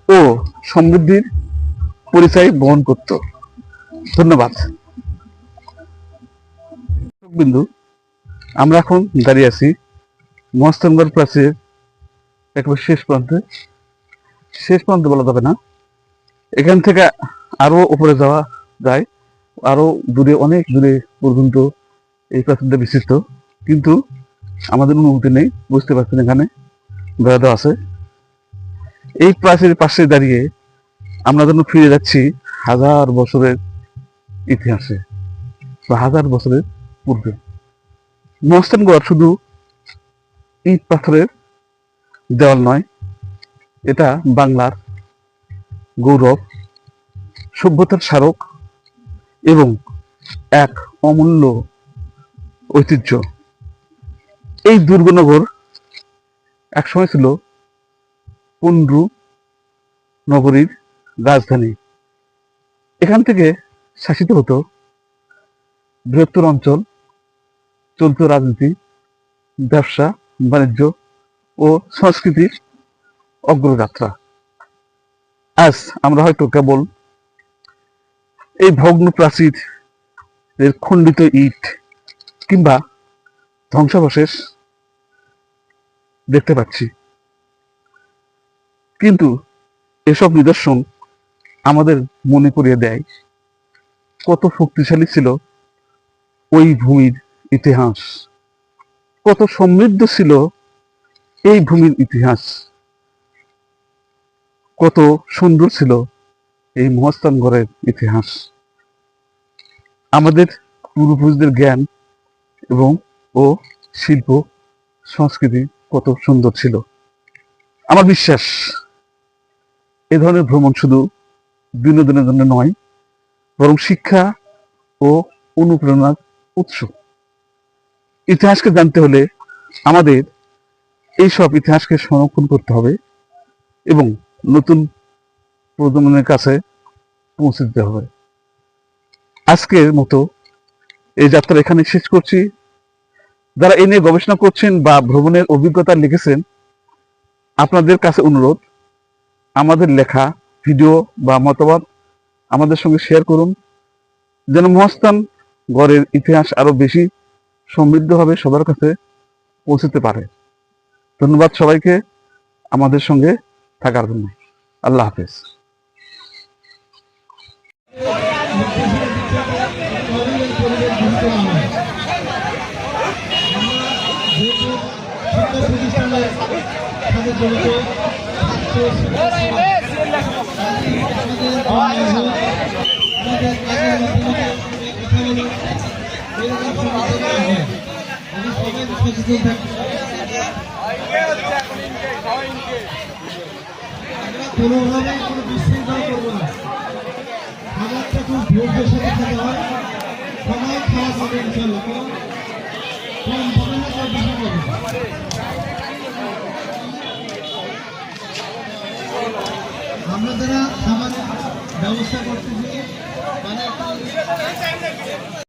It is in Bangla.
ও সমৃদ্ধির পরিচয় বহন করত। ধন্যবাদ। বিন্দু, আমরা এখন দাঁড়িয়ে আছি মহাস্থানগড় প্রাচীরের একেবারে শেষ প্রান্তে বলা যাবে না, এখান থেকে আরো উপরে যাওয়া যায়, আরো দূরে, অনেক দূরে পর্যন্ত এই প্রাচীরটা বিস্তৃত, কিন্তু আমাদের অনুমতি নেই। বুঝতে পারছেন এখানে বেড়া দেওয়া আছে। এই প্রাচীরের পাশে দাঁড়িয়ে আমরা যেন ফিরে যাচ্ছি হাজার বছরের ইতিহাসে বা হাজার বছরের পূর্বে। মহাস্থানগড় শুধু ইট পাথরের দেওয়াল নয়, এটা বাংলার গৌরব, সভ্যতার স্মারক এবং এক অমূল্য ঐতিহ্য। এই দুর্গনগর একসময় ছিল পুন্ড্রু নগরীর রাজধানী। এখান থেকে শাসিত হতো বৃহত্তর অঞ্চল, চলত রাজনীতি, ব্যবসা বাণিজ্য ও সংস্কৃতির অগ্রযাত্রা। আজ আমরা হয়তো কেবল এই ভগ্ন প্রাচীর এর খণ্ডিত ইট কিংবা ধ্বংসাবশেষ দেখতে পাচ্ছি, কিন্তু এসব নিদর্শন আমাদের মনে করিয়ে দেয় কত শক্তিশালী ছিল ওই ভূমির ইতিহাস, কত সমৃদ্ধ ছিল এই ভূমির ইতিহাস, কত সুন্দর ছিল এই মহাস্থানগড়ের ইতিহাস। আমাদের পূর্বপুরুষদের জ্ঞান এবং ও শিল্প সংস্কৃতি কত সুন্দর ছিল। আমার বিশ্বাস এ ধরনের ভ্রমণ শুধু বিনোদনের জন্য নয়, বরং শিক্ষা ও অনুপ্রেরণার উৎস। ইতিহাসকে জানতে হলে আমাদের এইসব ইতিহাসকে সংরক্ষণ করতে হবে এবং নতুন প্রজন্মের কাছে পৌঁছে দিতে হবে। আজকের মতো এই যাত্রা এখানে শেষ করছি। যারা এ নিয়ে গবেষণা করছেন বা ভ্রমণের অভিজ্ঞতা লিখেছেন, আপনাদের কাছে অনুরোধ, আমাদের লেখা ভিডিও বা মতামত আমাদের সঙ্গে শেয়ার করুন, যেন মহাস্থানগড়ের ইতিহাস আরো বেশি সমৃদ্ধভাবে সবার কাছে পৌঁছতে পারে। ধন্যবাদ সবাইকে আমাদের সঙ্গে থাকার জন্য। আল্লাহ হাফেজ। কোনোভাবেই কোনো বিশৃঙ্খলা করবো না। খাবারটা খুব ধৈর্যের সাথে খেতে হয়, সবাই খাওয়া পাবে ইনশাল্লাহ, কম পাবে না, বেশি পাবে।